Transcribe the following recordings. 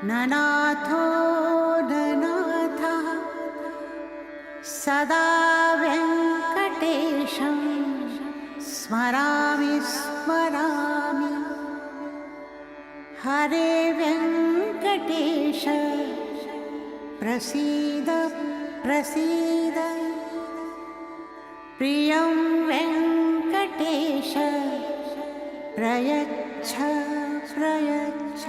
ननाथो ननाथः सदा वेङ्कटेशं स्मरामि स्मरामि। हरे वेङ्कटेश प्रसीद प्रसीद। प्रियं वेङ्कटेश प्रयच्छ प्रयच्छ।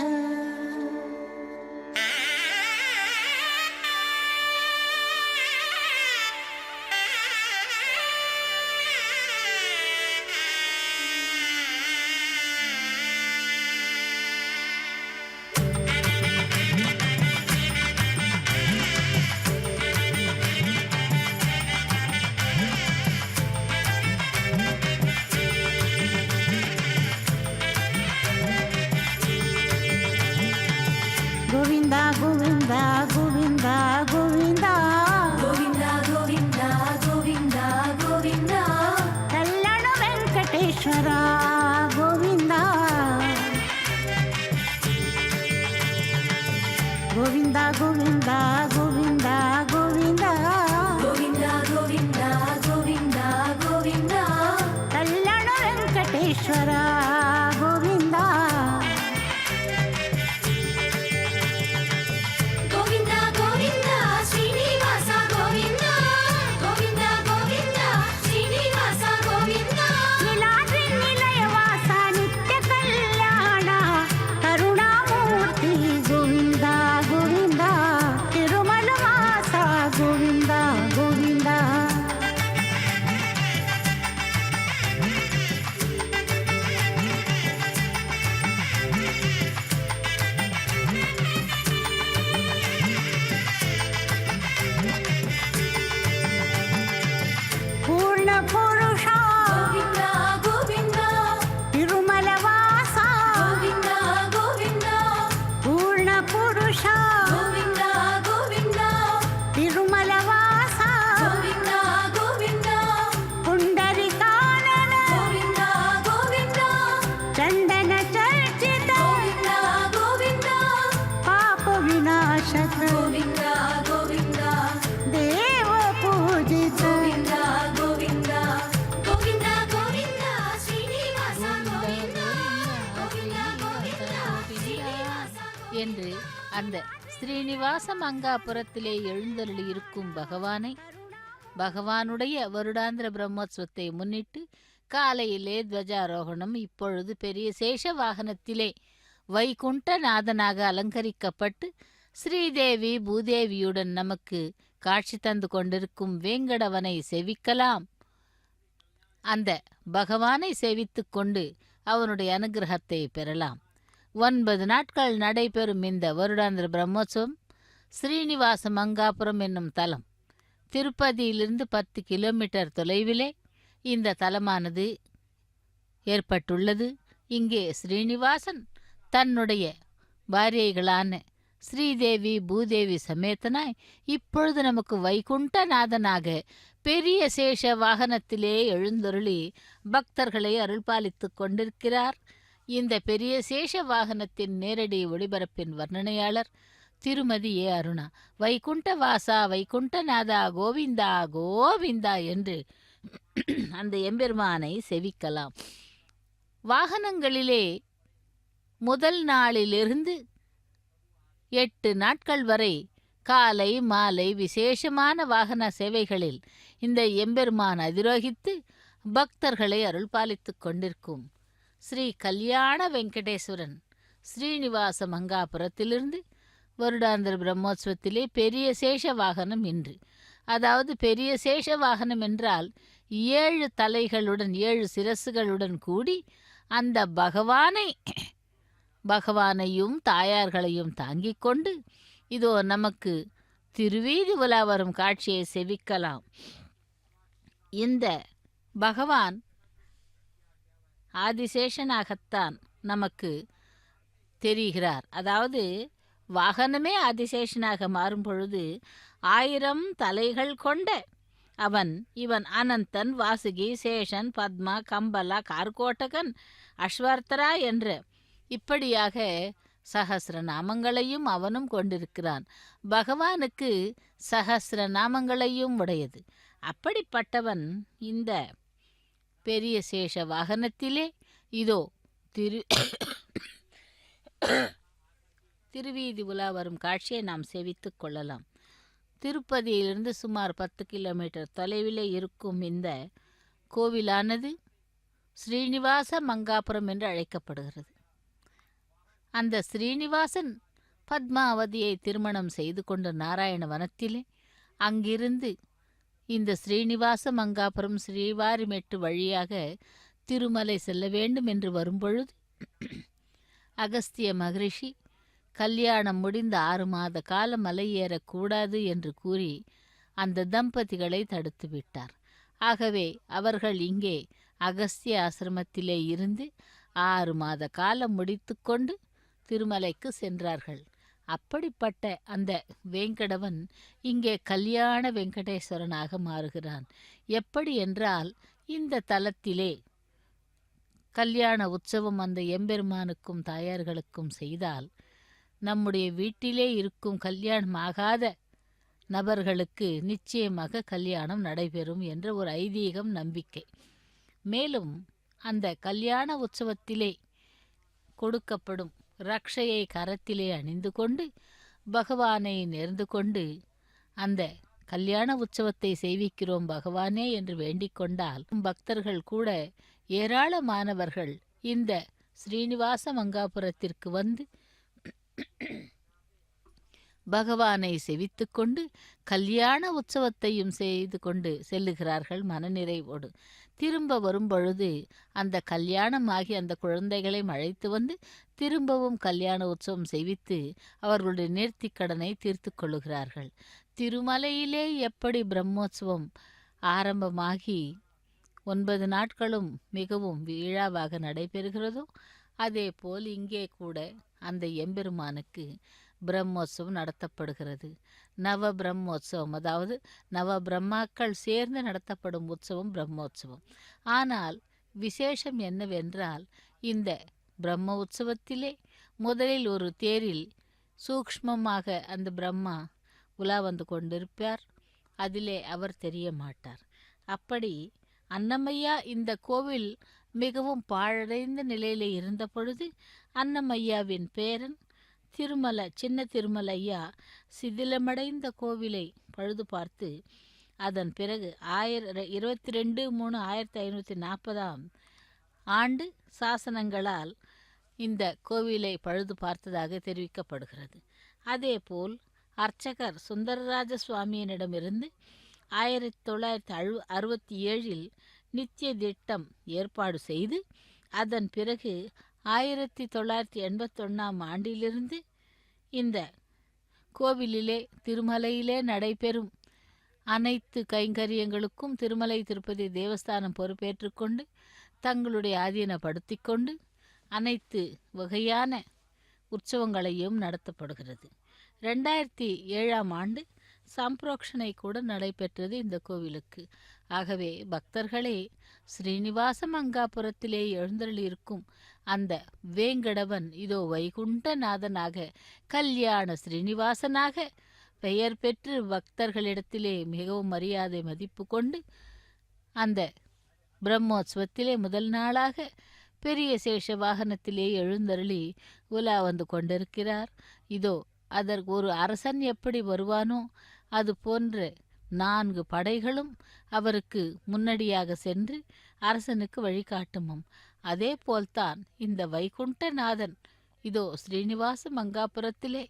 गोविंदा गोविंदा गोविंदा गोविंदा गोविंदा गोविंदा गोविंदा गोविंदा कल्याण वेंकटेश्वर गोविंदा गोविंदा गोविंदा गोविंदा गोविंदा गोविंदा गोविंदा गोविंदा गोविंदा कल्याण वेंकटेश्वर गोविंदा गोविंदा गोविंदा श्रीनिवास गोविंदा गोविंदा गोविंदा श्रीनिवास गोविंदा नीलाद्रि निलयवास नित्य कल्याण करुणामूर्ति गोविंदा गोविंदा तिरुमल वास गोविंदा गोविंदा पूर्ण पुरुषा गोविंदा गोविंदा तिरुमल वासा गोविंदा गोविंदा पूर्ण पुरुषा गोविंदा गोविंदा तिरुमल वासा गोविंदा गोविंदा पुंडरीकानन गोविंदा गोविंदा चंदन चर्चित गोविंदा गोविंदा पाप विनाशक गोविंदा गोविंदा देव पूजित गोविंदा गोविंदा गोविंदा गोविंदा श्रीनिवास गोविंदा गोविंदा गोविंदा श्रीनिवास என்று அந்த ஸ்ரீனிவாச மங்காபுரத்திலே எழுந்தருளி இருக்கும் பகவானுடைய வருடாந்திர பிரம்மோத்சவத்தை முன்னிட்டு காலையிலே துவஜாரோகணம், இப்பொழுது பெரிய சேஷ வாகனத்திலே வைகுண்டநாதனாக அலங்கரிக்கப்பட்டு ஸ்ரீதேவி பூதேவியுடன் நமக்கு காட்சி தந்து கொண்டிருக்கும் வேங்கடவனை செவிக்கலாம். அந்த பகவானை சேவித்துக் கொண்டு அவனுடைய அனுகிரகத்தை பெறலாம். 9 நாட்கள் நடைபெறும் இந்த வருடாந்திர பிரம்மோற்சவம் ஸ்ரீனிவாச மங்காபுரம் என்னும் தலம், திருப்பதியிலிருந்து 10 கிலோமீட்டர் தொலைவிலே இந்த தலமானது ஏற்பட்டுள்ளது. இங்கே ஸ்ரீனிவாசன் தன்னுடைய பாரியைகளான ஸ்ரீதேவி பூதேவி சமேதனாய் இப்பொழுது நமக்கு வைகுண்டநாதனாக பெரிய சேஷ வாகனத்திலே எழுந்தருளி பக்தர்களை அருள்பாலித்து கொண்டிருக்கிறார். இந்த பெரிய சேஷ வாகனத்தின் நேரடி ஒளிபரப்பின் வர்ணனையாளர் திருமதி ஏ அருணா. வைகுண்ட வாசா வைகுண்டநாதா கோவிந்தா கோவிந்தா என்று அந்த எம்பெருமானை செவிக்கலாம். வாகனங்களிலே முதல் நாளிலிருந்து 8 நாட்கள் வரை காலை மாலை விசேஷமான வாகன சேவைகளில் இந்த எம்பெருமான் அதிரோகித்து பக்தர்களை அருள்பாலித்துக் கொண்டிருக்கும் ஸ்ரீ கல்யாண வெங்கடேஸ்வரன் ஸ்ரீனிவாச மங்காபுரத்திலிருந்து வருடாந்திர பிரம்மோற்சவத்திலே பெரிய சேஷ வாகனம் இன்று. அதாவது பெரிய சேஷ வாகனம் என்றால் 7 தலைகளுடன் 7 சிரசுகளுடன் கூடி அந்த பகவானையும் தாயார்களையும் தாங்கிக் கொண்டு இதோ நமக்கு திருவீதி உலா வரும் காட்சியை செவிக்கலாம். இந்த பகவான் ஆதிசேஷனாகத்தான் நமக்கு தெரிகிறார். அதாவது வாகனமே ஆதிசேஷனாக மாறும் பொழுது 1000 தலைகள் கொண்ட இவன் அனந்தன், வாசுகி, சேஷன், பத்மா, கம்பலா, கார்கோட்டகன், அஸ்வர்த்தரா என்ற இப்படியாக சகஸ்ர நாமங்களையும் அவனும் கொண்டிருக்கிறான். பகவானுக்கு சகஸ்ர நாமங்களையும் உடையது. அப்படிப்பட்டவன் இந்த பெரிய சேஷ வாகனத்திலே இதோ திருவீதி உலா வரும் காட்சியை நாம் சேவித்துக் கொள்ளலாம். திருப்பதியிலிருந்து சுமார் 10 கிலோமீட்டர் தொலைவிலே இருக்கும் இந்த கோவிலானது ஸ்ரீனிவாச மங்காபுரம் என்று அழைக்கப்படுகிறது. அந்த ஸ்ரீனிவாசன் பத்மாவதியை திருமணம் செய்து கொண்ட நாராயண வனத்திலே அங்கிருந்து இந்த ஸ்ரீனிவாச மங்காபுரம் ஸ்ரீவாரிமெட்டு வழியாக திருமலை செல்ல வேண்டும் என்று வரும்பொழுது அகஸ்திய மகரிஷி கல்யாணம் முடிந்த 6 மாத காலம் மலை ஏறக்கூடாது என்று கூறி அந்த தம்பதிகளை தடுத்து விட்டார். ஆகவே அவர்கள் இங்கே அகஸ்திய ஆசிரமத்திலே இருந்து 6 மாத காலம் முடித்து கொண்டு திருமலைக்கு சென்றார்கள். அப்படிப்பட்ட அந்த வேங்கடவன் இங்கே கல்யாண வெங்கடேஸ்வரனாக மாறுகிறான். எப்படி என்றால், இந்த தலத்திலே கல்யாண உற்சவம் அந்த எம்பெருமானுக்கும் தாயார்களுக்கும் செய்தால் நம்முடைய வீட்டிலே இருக்கும் கல்யாணமாகாத நபர்களுக்கு நிச்சயமாக கல்யாணம் நடைபெறும் என்ற ஒரு ஐதீகம், நம்பிக்கை. மேலும் அந்த கல்யாண உற்சவத்திலே கொடுக்கப்படும் ரக்ஷையை கரத்திலே அணிந்து கொண்டு பகவானை நேர்ந்து கொண்டு அந்த கல்யாண உற்சவத்தை செய்விக்கிறோம் பகவானே என்று வேண்டிக் கொண்டால் பக்தர்கள் கூட ஏராளமானவர்கள் இந்த ஸ்ரீனிவாச மங்காபுரத்திற்கு வந்து பகவானை செவித்து கொண்டு கல்யாண உற்சவத்தையும் செய்து கொண்டு செல்லுகிறார்கள் மனநிறைவோடு. திரும்ப வரும்பொழுது அந்த கல்யாணமாகி அந்த குழந்தைகளை அழைத்து வந்து திரும்பவும் கல்யாண உற்சவம் செய்வித்து அவர்களுடைய நேர்த்திக்கடனை தீர்த்து கொள்ளுகிறார்கள். திருமலையிலே எப்படி பிரம்மோற்சவம் ஆரம்பமாகி 9 நாட்களும் மிகவும் விழாவாக நடைபெறுகிறதோ அதே போல் இங்கே கூட அந்த எம்பெருமானுக்கு பிரம்மோற்சவம் நடத்தப்படுகிறது. நவ பிரம்மோற்சவம், அதாவது நவ பிரம்மாக்கள் சேர்ந்து நடத்தப்படும் உற்சவம் பிரம்மோற்சவம். ஆனால் விசேஷம் என்னவென்றால், இந்த பிரம்ம உற்சவத்திலே முதலில் ஒரு தேரில் சூக்ஷ்மமாக அந்த பிரம்மா உலா வந்து கொண்டிருப்பார். அதிலே அவர் தெரிய மாட்டார். அப்படி அன்னமையா இந்த கோவில் மிகவும் பாழடைந்த நிலையிலே இருந்த பொழுது அன்னமையாவின் பேரன் சின்ன திருமலையா சிதிலமடைந்த கோவிலை பழுது பார்த்து அதன் பிறகு 22/3/1540 ஆண்டு சாசனங்களால் இந்த கோவிலை பழுது பார்த்ததாக தெரிவிக்கப்படுகிறது. அதேபோல் அர்ச்சகர் சுந்தரராஜ சுவாமியினிடமிருந்து 1967 நித்திய திட்டம் ஏற்பாடு செய்து அதன் பிறகு 1981 ஆண்டிலிருந்து இந்த கோவிலிலே திருமலையிலே நடைபெறும் அனைத்து கைங்கரியங்களுக்கும் திருமலை திருப்பதி தேவஸ்தானம் பொறுப்பேற்றுக்கொண்டு தங்களுடைய ஆதீனப்படுத்தி கொண்டு அனைத்து வகையான உற்சவங்களையும் நடத்தப்படுகிறது. 2007 ஆண்டு சம்பிரோக்ஷனை கூட நடைபெற்றது இந்த கோவிலுக்கு. ஆகவே பக்தர்களே, ஸ்ரீனிவாச மங்காபுரத்திலே எழுந்தருளியிருக்கும் அந்த வேங்கடவன் இதோ வைகுண்டநாதனாக கல்யாண ஸ்ரீனிவாசனாக பெயர் பெற்று பக்தர்களிடத்திலே மிகவும் மரியாதை மதிப்பு கொண்டு அந்த பிரம்மோற்சவத்திலே முதல் நாளாக பெரிய சேஷ வாகனத்திலே எழுந்தருளி உலா வந்து கொண்டிருக்கிறார். இதோ அதற்கு ஒரு அரசன் எப்படி வருவானோ அது போன்ற 4 படைகளும் அவருக்கு முன்னடியாக சென்று அரசனுக்கு வழிகாட்டுமாம். அதே போல்தான் இந்த வைகுண்டநாதன் இதோ ஸ்ரீனிவாச மங்காபுரத்திலே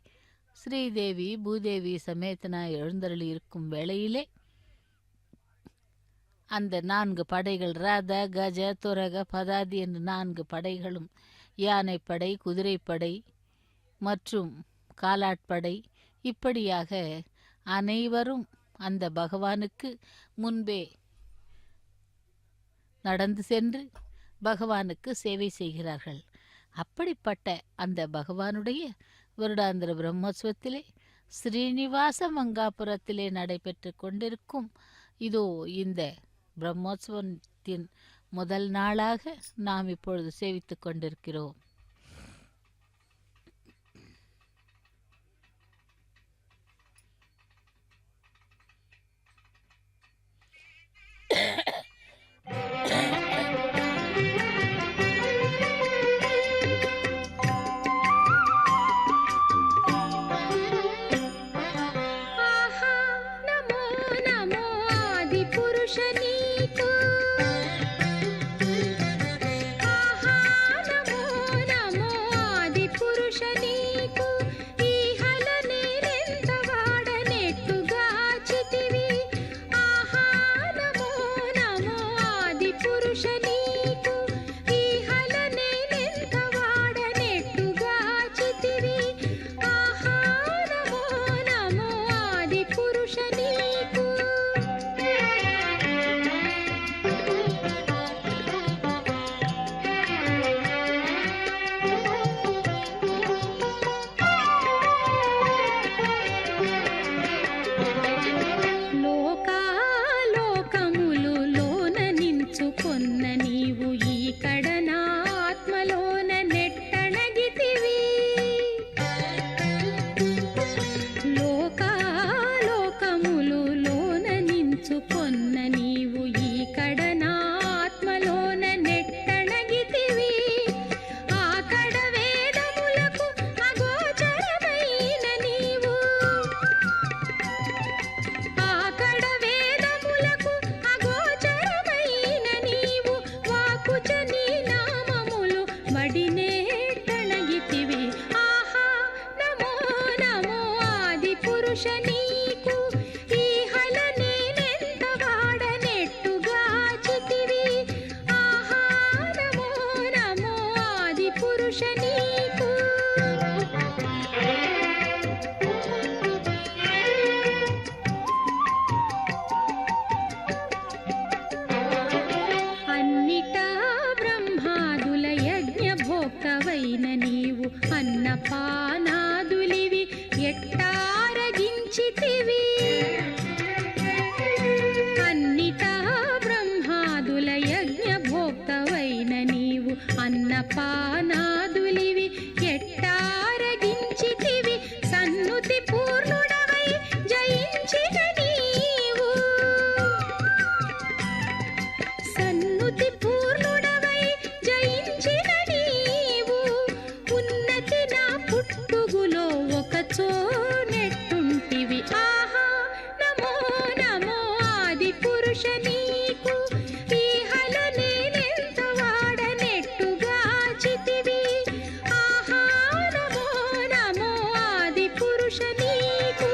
ஸ்ரீதேவி பூதேவி சமேதனாய் எழுந்தருளி இருக்கும் வேளையிலே அந்த 4 படைகள் ரத கஜ துரக பதாதி என்று 4 படைகளும் யானைப்படை, குதிரைப்படை மற்றும் காலாட்படை இப்படியாக அனைவரும் அந்த பகவானுக்கு முன்பே நடந்து சென்று பகவானுக்கு சேவை செய்கிறார்கள். அப்படிப்பட்ட அந்த பகவானுடைய வருடாந்திர பிரம்மோற்சவத்திலே ஸ்ரீனிவாச மங்காபுரத்திலே நடைபெற்று கொண்டிருக்கும் இதோ இந்த பிரம்மோற்சவத்தின் முதல் நாளாக நாம் இப்பொழுது சேவித்து கொண்டிருக்கிறோம். పురుష నీకు ఈహల నేనెంత వాడనెట్టుగాచితివి. ఆహా నమో నమో ఆది పురుష నీకు. అన్నిటా బ్రహ్మాదుల యజ్ఞ భోక్తవైన నీవు అన్నపానాదులివి ఎట్టారగించితివి. అన్నిటా బ్రహ్మాదుల యజ్ఞ భోక్తవైన నీవు అన్నపానాదులివి ఎట్టారగించితివి. సన్నుతి పూర్ణుడవై జయించిన నీవు. సన్నుతి పూర్ణుడవై జయించిన నీవు. ఉన్నతి నా పుట్టుగులో ఒకచో నెట్టుంటివి. ఆహా నమో నమో ఆది పురుష నీకు ఈహల నేనెంత వాడనెట్టుగాచితివి. ఆహా నమో నమో ఆది పురుష నీకు.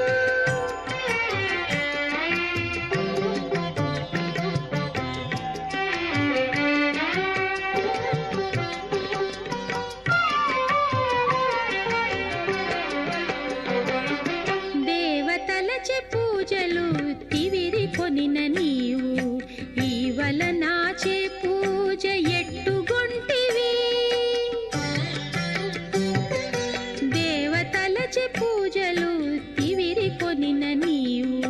దేవతలచే పూజలు తివిరి కొనిన నీవు ఈవల నాచే పూజ ఎట్టుగొంటివి. దేవతలచే పూజలు తివిరి కొనిన నీవు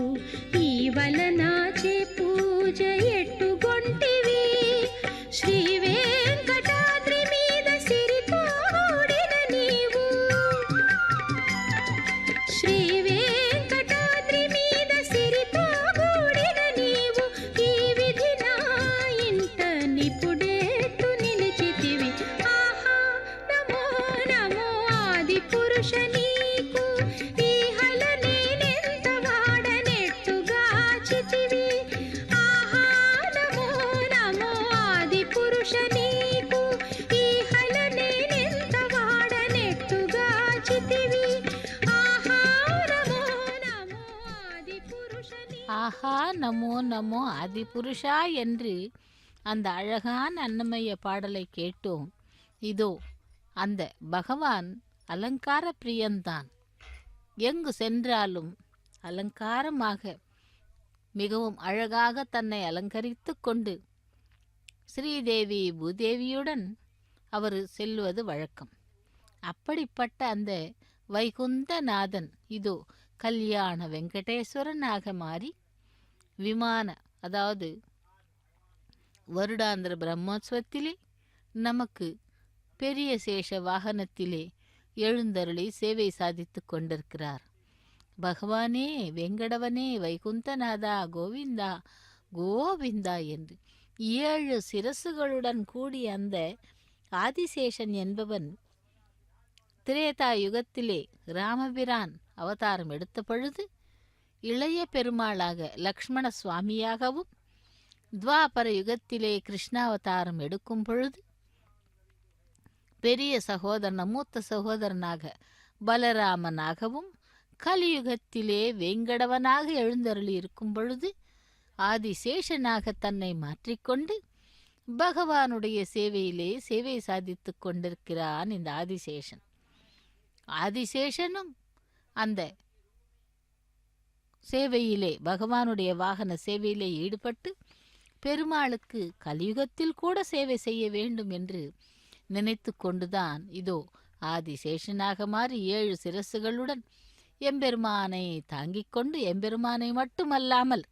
ఈవల నాచే పూజ ఎట్టుగొంటివి. శ్రీ వెంకటాద్రి మీద సిరితోడిన నీవు. శ్రీ వెంకటాద్రి మీద సిరితో కూడిన నీవు ఈ విధి నా ఇంట నిపుడేట్టు నిలిచితివి. ఆహా నమో నమో ఆది పురుష నీకు ఈహల నేనెంత వాడనెట్టుగాచితివి. ఆహా నమో నమో ఆది పురుష నీకు ఈహల నేనెంత వాడనెట్టుగాచితివి. ఆహా నమో నమో ఆది పురుష నీకు. ஆஹா நமோ நமோ ஆதிபுருஷா என்று அந்த அழகான அன்னமய பாடலை கேட்டோம். இதோ அந்த பகவான் அலங்கார பிரியன்தான். எங்கு சென்றாலும் அலங்காரமாக மிகவும் அழகாக தன்னை அலங்கரித்து கொண்டு ஸ்ரீதேவி பூதேவியுடன் அவர் செல்வது வழக்கம். அப்படிப்பட்ட அந்த வைகுந்தநாதன் இதோ கல்யாண வெங்கடேஸ்வரனாக மாறி விமான அதாவது வருடாந்திர பிரம்மோற்சவத்திலே நமக்கு பெரிய சேஷ வாகனத்திலே எழுந்தருளி சேவை சாதித்து கொண்டிருக்கிறார். பகவானே வெங்கடவனே வைகுந்தநாதா கோவிந்தா கோவிந்தா என்று 7 சிரசுகளுடன் கூடிய அந்த ஆதிசேஷன் என்பவன் திரேதா யுகத்திலே ராமபிரான் அவதாரம் எடுத்த பொழுது இளைய பெருமாளாக லக்ஷ்மண சுவாமியாகவும், துவாபர யுகத்திலே கிருஷ்ணாவதாரம் எடுக்கும் பொழுது பெரிய சகோதரன் மூத்த சகோதரனாக பலராமனாகவும், கலியுகத்திலே வேங்கடவனாக எழுந்தருளி இருக்கும் பொழுது ஆதிசேஷனாக தன்னை மாற்றிக்கொண்டு பகவானுடைய சேவையிலே சேவை சாதித்து கொண்டிருக்கிறான் இந்த ஆதிசேஷன். ஆதிசேஷனும் அந்த சேவையிலே பகவானுடைய வாகன சேவையிலே ஈடுபட்டு பெருமாளுக்கு கலியுகத்தில் கூட சேவை செய்ய வேண்டும் என்று நினைத்து கொண்டுதான் இதோ ஆதிசேஷனாக மாறி 7 சிரசுகளுடன் எம்பெருமானை தாங்கிக் கொண்டு எம்பெருமானை மட்டுமல்லாமல்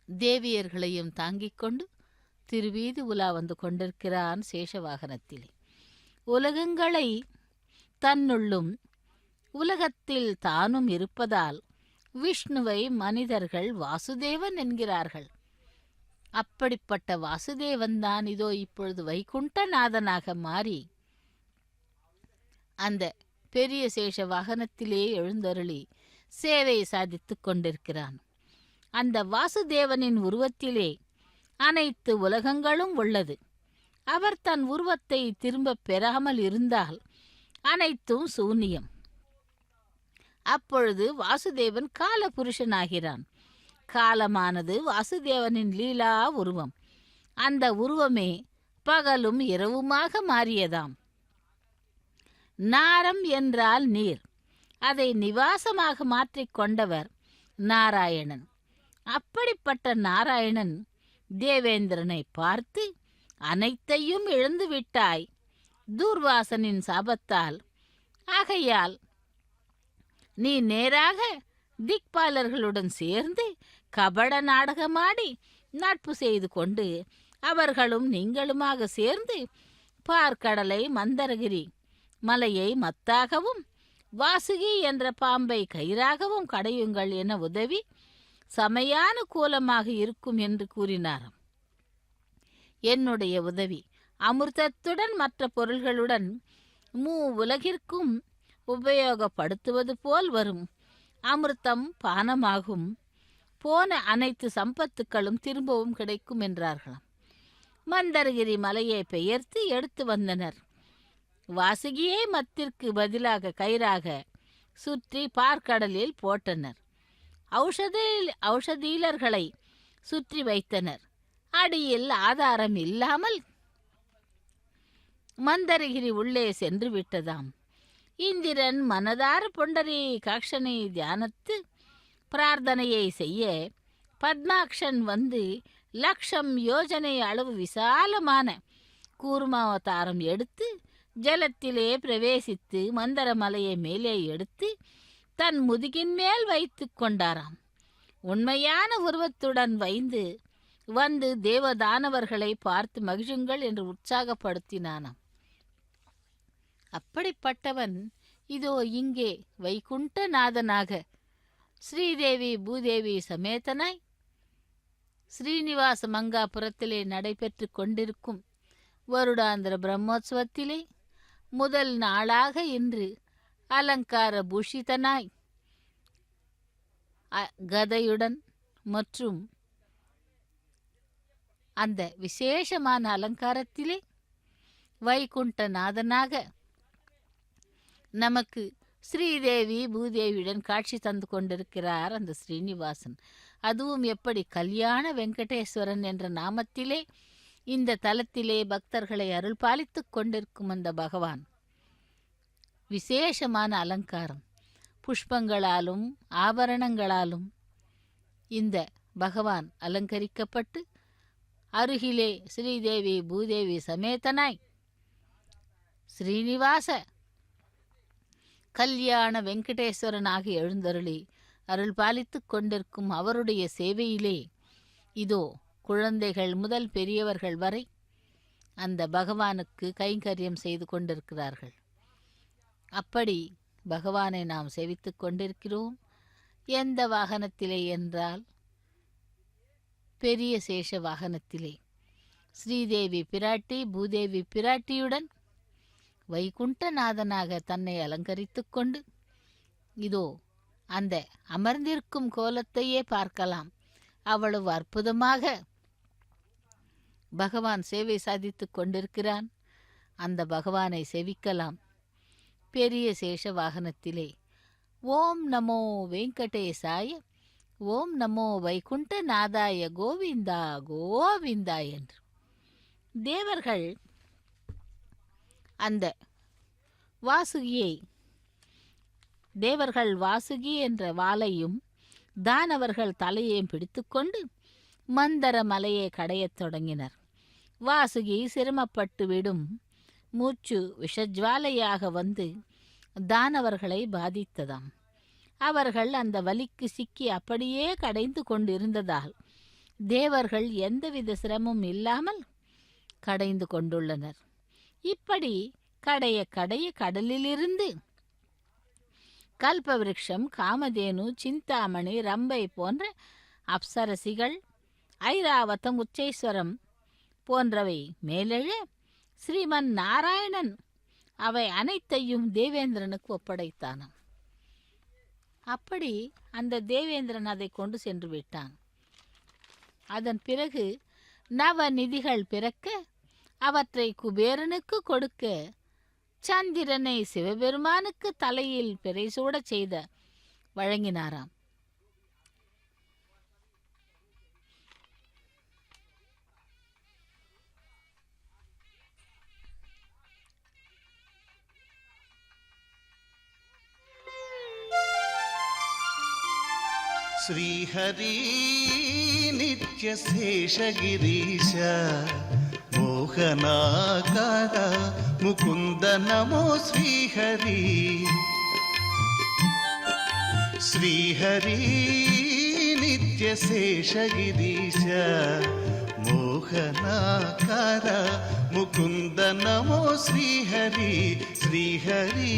தேவியர்களையும் தாங்கிக் கொண்டு திருவீதி உலா வந்து கொண்டிருக்கிறான் சேஷவாகனத்திலே. உலகங்களை தன்னுள்ளும் உலகத்தில் தானும் இருப்பதால் விஷ்ணுவை மனிதர்கள் வாசுதேவன் என்கிறார்கள். அப்படிப்பட்ட வாசுதேவன் தான் இதோ இப்பொழுது வைகுண்டநாதனாக மாறி அந்த பெரிய சேஷ வாகனத்திலே எழுந்தருளி சேவை சாதித்து கொண்டிருக்கிறான். அந்த வாசுதேவனின் உருவத்திலே அனைத்து உலகங்களும் உள்ளது. அவர் தன் உருவத்தை திரும்ப பெறாமல் இருந்தால் அனைத்தும் சூன்யம். அப்பொழுது வாசுதேவன் கால புருஷனாகிறான். காலமானது வாசுதேவனின் லீலா உருவம். அந்த உருவமே பகலும் இரவுமாக மாறியதாம். நாரம் என்றால் நீர். அதை நிவாசமாக மாற்றிக் கொண்டவர் நாராயணன். அப்படிப்பட்ட நாராயணன் தேவேந்திரனை பார்த்து, அனைத்தையும் இழந்து விட்டாய் தூர்வாசனின் சாபத்தால். ஆகையால் நீ நேராக திக்பாலர்களுடன் சேர்ந்து கபட நாடகமாடி நட்பு செய்து கொண்டு அவர்களும் நீங்களுமாக சேர்ந்து பார்க்கடலை மந்தரகிரி மலையை மத்தாகவும் வாசுகி என்ற பாம்பை கயிறாகவும் கடையுங்கள் என உதவி சமயானுகூலமாக இருக்கும் என்று கூறினார். என்னுடைய உதவி அமிர்தத்துடன் மற்ற பொருள்களுடன் உலகிற்கும் உபயோகப்படுத்துவது போல் வரும். அமிர்தம் பானமாகும். போன அனைத்து சம்பத்துக்களும் திரும்பவும் கிடைக்கும் என்றார்களாம். மந்தரகிரி மலையை பெயர்த்து எடுத்து வந்தனர். வாசுகியை மத்திற்கு பதிலாக கயிறாக சுற்றி பார்க்கடலில் போட்டனர். ஔஷதீலர்களை சுற்றி வைத்தனர். அடியில் ஆதாரம் இல்லாமல் மந்தரகிரி உள்ளே சென்று விட்டதாம். இந்திரன் மனதார பொண்டரி காக்ஷனை தியானத்து பிரார்த்தனையை செய்ய பத்மாக்ஷன் வந்து 1,00,000 யோஜனை அளவு விசாலமான கூர்மாவதாரம் எடுத்து ஜலத்திலே பிரவேசித்து மந்தரமலையை மேலே எடுத்து தன் முதுகின் மேல் வைத்து கொண்டாராம். உண்மையான உருவத்துடன் வந்து தேவதானவர்களை பார்த்து மகிழுங்கள் என்று உற்சாகப்படுத்தினானாம். அப்படிப்பட்டவன் இதோ இங்கே வைகுண்டநாதனாக ஸ்ரீதேவி பூதேவி சமேதனாய் ஸ்ரீனிவாச மங்காபுரத்திலே நடைபெற்று கொண்டிருக்கும் வருடாந்திர பிரம்மோற்சவத்திலே முதல் நாளாக இன்று அலங்கார பூஷிதனாய் கதையுடன் மற்றும் அந்த விசேஷமான அலங்காரத்திலே வைகுண்டநாதனாக நமக்கு ஸ்ரீதேவி பூதேவியுடன் காட்சி தந்து கொண்டிருக்கிறார் அந்த ஸ்ரீனிவாசன். அதுவும் எப்படி கல்யாண வெங்கடேஸ்வரன் என்ற நாமத்திலே இந்த தலத்திலே பக்தர்களை அருள் பாலித்து கொண்டிருக்கும் அந்த பகவான். விசேஷமான அலங்காரம் புஷ்பங்களாலும் ஆபரணங்களாலும் இந்த பகவான் அலங்கரிக்கப்பட்டு அருகிலே ஸ்ரீதேவி பூதேவி சமேதனாய் ஸ்ரீனிவாச கல்யாண வெங்கடேஸ்வரனாக எழுந்தருளி அருள் பாலித்து கொண்டிருக்கும் அவருடைய சேவையிலே இதோ குழந்தைகள் முதல் பெரியவர்கள் வரை அந்த பகவானுக்கு கைங்கரியம் செய்து கொண்டிருக்கிறார்கள். அப்படி பகவானை நாம் சேவித்து கொண்டிருக்கிறோம். எந்த வாகனத்திலே என்றால் பெரிய சேஷ வாகனத்திலே ஸ்ரீதேவி பிராட்டி பூதேவி பிராட்டியுடன் வைகுண்டநாதனாக தன்னை அலங்கரித்து கொண்டு இதோ அந்த அமர்ந்திருக்கும் கோலத்தையே பார்க்கலாம். அவ்வளவு அற்புதமாக பகவான் சேவை சாதித்து கொண்டிருக்கிறான். அந்த பகவானை சேவிக்கலாம். பெரிய சேஷ வாகனத்திலே ஓம் நமோ வெங்கடேசாய, ஓம் நமோ வைகுண்டநாதாய, கோவிந்தா கோவிந்தா என்று தேவர்கள் அந்த வாசுகி என்ற வாளையும் தானவர்கள் தலையையும் பிடித்துக்கொண்டு மந்தர மலையை கடையத் தொடங்கினர். வாசுகி சிரமப்பட்டு விடும் மூச்சு விஷஜ்வாலையாக வந்து தானவர்களை பாதித்ததாம். அவர்கள் அந்த வலிக்கு சிக்கி அப்படியே கடைந்து கொண்டிருந்ததால் தேவர்கள் எந்தவித சிரமமும் இல்லாமல் கடைந்து கொண்டுள்ளனர். இப்படி கடைய கடலிலிருந்து கல்பவிருஷம், காமதேனு, சிந்தாமணி, ரம்பை போன்ற அப்சரசிகள், ஐராவதம், உச்சேஸ்வரம் போன்றவை மேலெழ ஸ்ரீமன் நாராயணன் அவை அனைத்தையும் தேவேந்திரனுக்கு ஒப்படைத்தானாம். அப்படி அந்த தேவேந்திரன் அதை கொண்டு சென்று விட்டான். அதன் பிறகு நவநிதிகள் பிறக்க அவற்றை குபேரனுக்கு கொடுக்க சந்திரனை சிவபெருமானுக்கு தலையில் பிறை சூடச் செய்த வழங்கினாராம். శ్రీహరి నిత్యశేషగిరీశ మోహనాకార ముకుంద నమో శ్రీహరి. శ్రీహరి నిత్యశేషగిరీశ మోహనాకార ముకుంద నమో శ్రీహరి. శ్రీహరి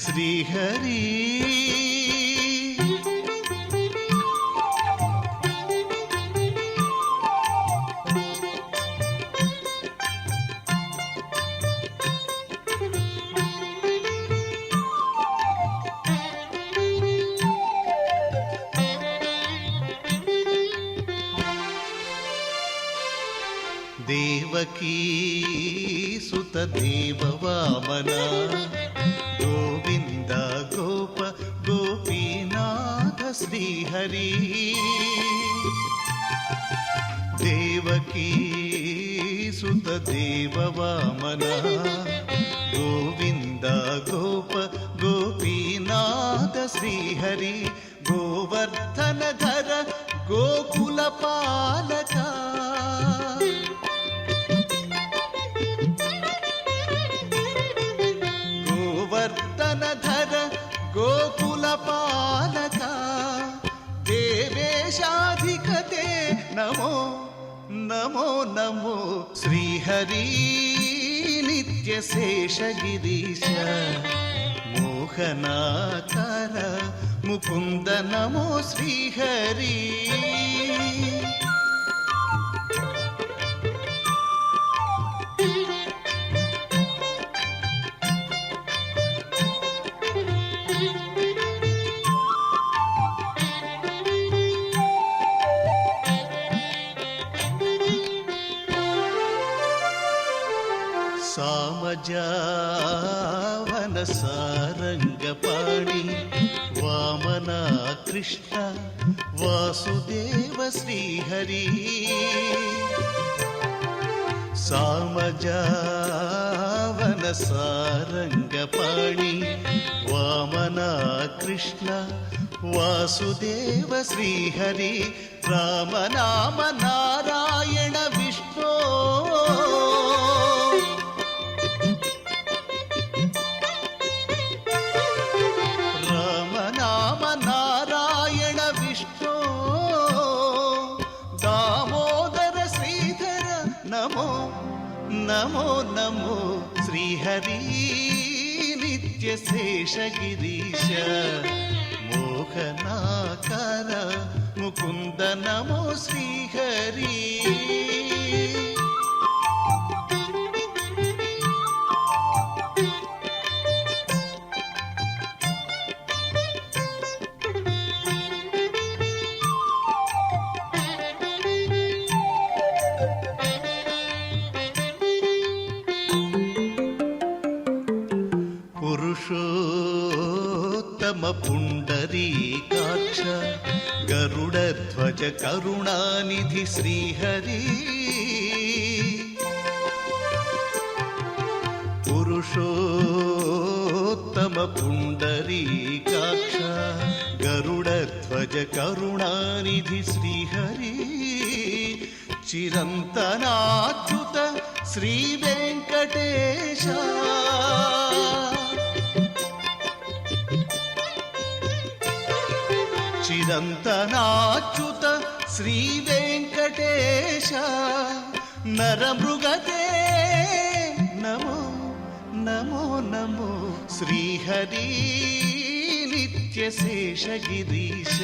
శ్రీహరి దేవకీ సుత దేవ వామన గోవింద గోప గోపీనాథ శ్రీహరి. దేవకీ సుత దేవ వామన గోవింద గోప గోపీనాథ శ్రీహరి. గోవర్ధన ధర గోకుల పాలక ధర గోకుల పాలక దేవేశాధికతే నమో నమో నమో. శ్రీహరి నిత్యశేషగిరీశ మోహనాకార ముకుంద నమో శ్రీహరి. సామజావన సారంగపాణి వామన కృష్ణ వాసుదేవ శ్రీహరి. సామజావన సారంగపాణి వామన కృష్ణ వాసుదేవ శ్రీహరి. రామనామ నారాయణ విష్ణు నమో నమో. శ్రీహరి నిత్యశేషగిరీశ మోహనాకార ముకుంద నమో శ్రీహరి. పురుషోత్తమ పుండరీకాక్ష గరుడధ్వజ కరుణానిధి శ్రీహరి. పురుషోత్తమ పుండరీకాక్ష గరుడధ్వజ కరుణానిధి శ్రీహరి. చిరంతనాచ్యుత శ్రీ వెంకటేశ చిరంతనాచ్యుత శ్రీ వెంకటేశ నరమృగతే నమో నమో నమో. శ్రీహరి నిత్యశేషగిరీశ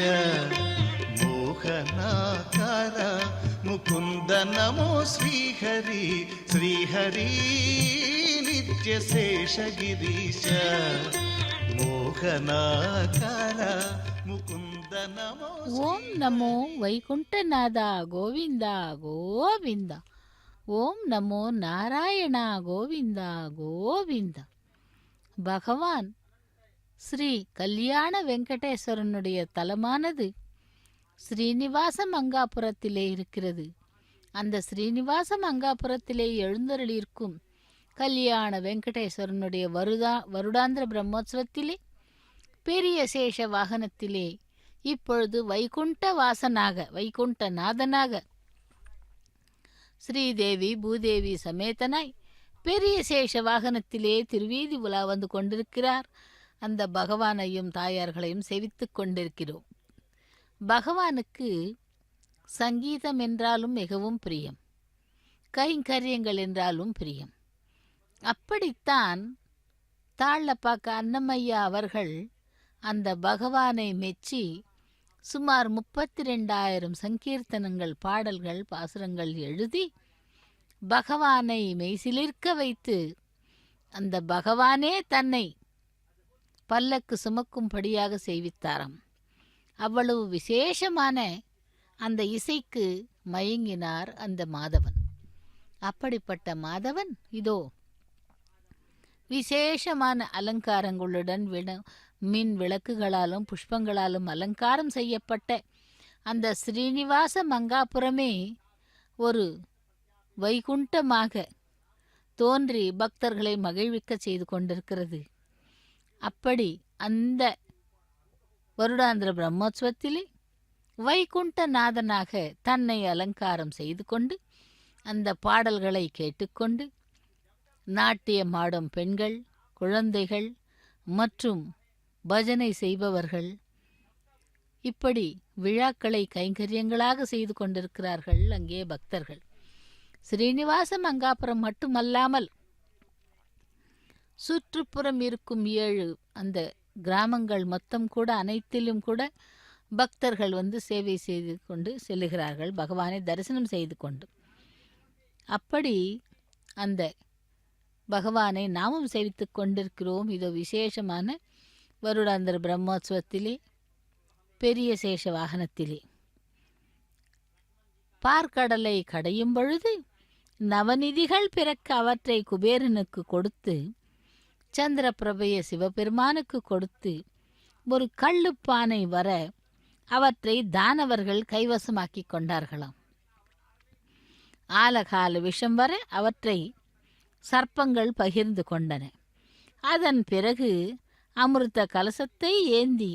మోహనాకార ముకుంద నమో శ్రీహరి. శ్రీహరి నిత్యశేషగిరీశ మోహనాకార ముకుంద నమో. ఓం నమో వైకుంఠనాథ గోవింద గోవింద. ఓం నమో నారాయణ గోవింద గోవింద. భగవాన్ ஸ்ரீ கல்யாண வெங்கடேஸ்வரனுடைய தலமானது ஸ்ரீனிவாச மங்காபுரத்திலே இருக்கிறது. அந்த ஸ்ரீனிவாச மங்காபுரத்திலே எழுந்தருளியிருக்கும் கல்யாண வெங்கடேஸ்வரனுடைய வருடாந்திர பிரம்மோற்சவத்திலே பெரிய சேஷ வாகனத்திலே இப்பொழுது வைகுண்டநாதனாக ஸ்ரீதேவி பூதேவி சமேதனாய் பெரிய சேஷ வாகனத்திலே திருவீதி உலா வந்து கொண்டிருக்கிறார். அந்த பகவானையும் தாயார்களையும் சேவித்து கொண்டிருக்கிறோம். பகவானுக்கு சங்கீதம் என்றாலும் மிகவும் பிரியம், கைங்கரியங்கள் என்றாலும் பிரியம். அப்படித்தான் தாழப்பாக்க அன்னமையா அவர்கள் அந்த பகவானை மெச்சி சுமார் 32,000 சங்கீர்த்தனங்கள், பாடல்கள், பாசுரங்கள் எழுதி பகவானை மெய்சிலிர்க்க வைத்து அந்த பகவானே தன்னை பல்லக்கு சுமக்கும்படியாக செய்வித்தாராம். அவ்வளவு விசேஷமான அந்த இசைக்கு மயங்கினார் அந்த மாதவன். அப்படிப்பட்ட மாதவன் இதோ விசேஷமான அலங்காரங்களுடன் மின் விளக்குகளாலும் புஷ்பங்களாலும் அலங்காரம் செய்யப்பட்ட அந்த ஸ்ரீனிவாச மங்காபுரமே ஒரு வைகுண்டமாக தோன்றி பக்தர்களை மகிழ்விக்க செய்து கொண்டிருக்கிறது. அப்படி அந்த வருடாந்திர பிரம்மோற்சவத்திலே வைகுண்டநாதனாக தன்னை அலங்காரம் செய்து கொண்டு அந்த பாடல்களை கேட்டுக்கொண்டு நாட்டியமாடும் பெண்கள், குழந்தைகள் மற்றும் பஜனை செய்பவர்கள் இப்படி விழாக்களை கைங்கரியங்களாக செய்து கொண்டிருக்கிறார்கள் அங்கே பக்தர்கள். ஸ்ரீனிவாச மங்காபுரம் மட்டுமல்லாமல் சுற்றுப்புறம் இருக்கும் 7 அந்த கிராமங்கள் மொத்தம் கூட அனைத்திலும் கூட பக்தர்கள் வந்து சேவை செய்து கொண்டு செல்லுகிறார்கள், பகவானை தரிசனம் செய்து கொண்டு. அப்படி அந்த பகவானை நாமும் சேவித்து கொண்டிருக்கிறோம். இதோ விசேஷமான வருடாந்திர பிரம்மோற்சவத்திலே பெரிய சேஷ வாகனத்திலே பார்க்கடலை கடையும் பொழுது நவநிதிகள் பிறக்க அவற்றை குபேரனுக்கு கொடுத்து சந்திரபிரபைய சிவபெருமானுக்கு கொடுத்து ஒரு கள்ளுப்பானை வர அவற்றை தானவர்கள் கைவசமாக்கி கொண்டார்களாம். ஆலகால விஷம் வர அவற்றை சர்ப்பங்கள் பகிர்ந்து கொண்டன. அதன் பிறகு அமிர்த கலசத்தை ஏந்தி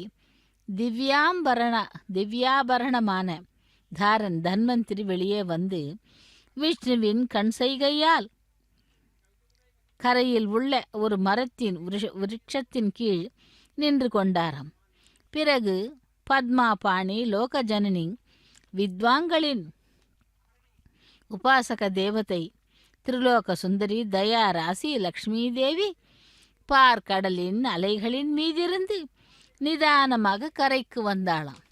திவ்யாபரணமான தாரன் தன்வந்திரி வெளியே வந்து விஷ்ணுவின் கண் செய்கையால் கரையில் உள்ள ஒரு மரத்தின் விருட்சத்தின் கீழ் நின்று கொண்டாராம். பிறகு பத்மாபாணி லோகஜனனி வித்வான்களின் உபாசக தேவதை திரிலோக சுந்தரி தயா ராசி லக்ஷ்மி தேவி பார்க்கடலின் அலைகளின் மீதிருந்து நிதானமாக கரைக்கு வந்தாளாம்.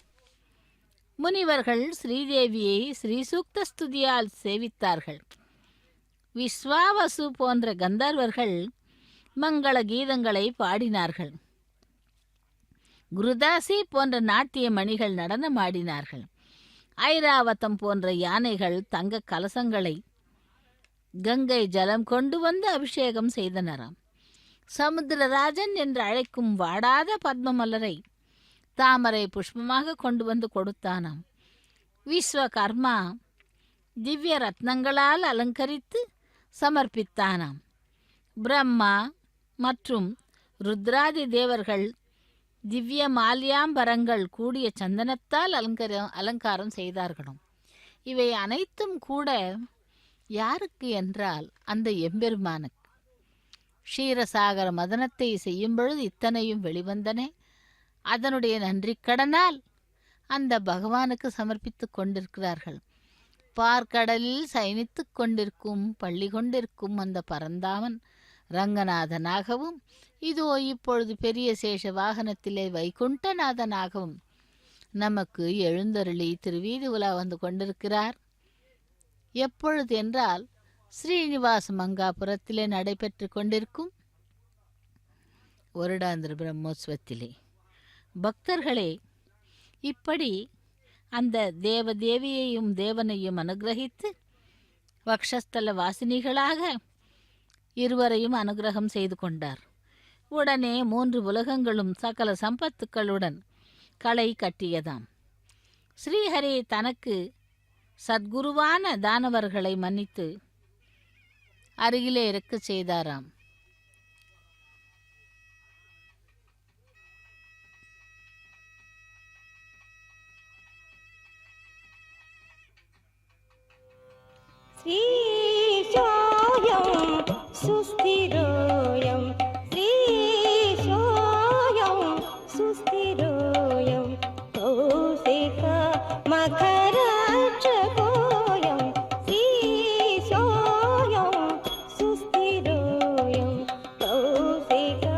முனிவர்கள் ஸ்ரீதேவியை ஸ்ரீசூக்த ஸ்துதியால் சேவித்தார்கள். விஸ்வாவசு போன்ற கந்தர்வர்கள் மங்கள கீதங்களை பாடினார்கள். குருதாசி போன்ற நாட்டிய மணிகள் நடனமாடினார்கள். ஐராவதம் போன்ற யானைகள் தங்க கலசங்களை கங்கை ஜலம் கொண்டு வந்து அபிஷேகம் செய்தனராம். சமுத்திரராஜன் என்று அழைக்கும் வாடாத பத்மமலரை தாமரை புஷ்பமாக கொண்டு வந்து கொடுத்தானாம். விஸ்வகர்மா திவ்ய ரத்னங்களால் அலங்கரித்து சமர்ப்பித்தானாம். பிரம்மா மற்றும் ருத்ராதி தேவர்கள் திவ்ய மால்யாம்பரங்கள் கூடிய சந்தனத்தால் அலங்காரம் செய்தார்களும். இவை அனைத்தும் கூட யாருக்கு என்றால் அந்த எம்பெருமானுக்கு. க்ஷீரசாகர மதனத்தை செய்யும் பொழுது இத்தனையும் வெளிவந்தன. அதனுடைய நன்றிக்கடனால் அந்த பகவானுக்கு சமர்ப்பித்து கொண்டிருக்கிறார்கள். பார்க்கடலில் சயனித்து கொண்டிருக்கும் பள்ளி கொண்டிருக்கும் அந்த பரந்தாமன் ரங்கநாதனாகவும் இதோ இப்பொழுது பெரிய சேஷ வாகனத்திலே வைகுண்டநாதனாகவும் நமக்கு எழுந்தருளி திருவீதி உலா வந்து கொண்டிருக்கிறார். எப்பொழுது என்றால் ஸ்ரீனிவாச மங்காபுரத்திலே நடைபெற்று கொண்டிருக்கும் வருடாந்திர பிரம்மோற்சவத்திலே. பக்தர்களே, இப்படி அந்த தேவதேவியையும் தேவனையும் அனுகிரகித்து வக்ஷஸ்தல வாசினிகளாக இருவரையும் அனுகிரகம் செய்து கொண்டார். உடனே 3 உலகங்களும் சகல சம்பத்துக்களுடன் களை கட்டியதாம். ஸ்ரீஹரி தனக்கு சத்குருவான தானவர்களை மன்னித்து அருகிலே இருக்கச் செய்தாராம். श्रीशोऽयं सुस्थिरोऽयं श्रीशोऽयं सुस्थिरोऽयं कौशिकमकरक्षकोऽयं श्रीशोऽयं सुस्थिरोऽयं कौशिकमकर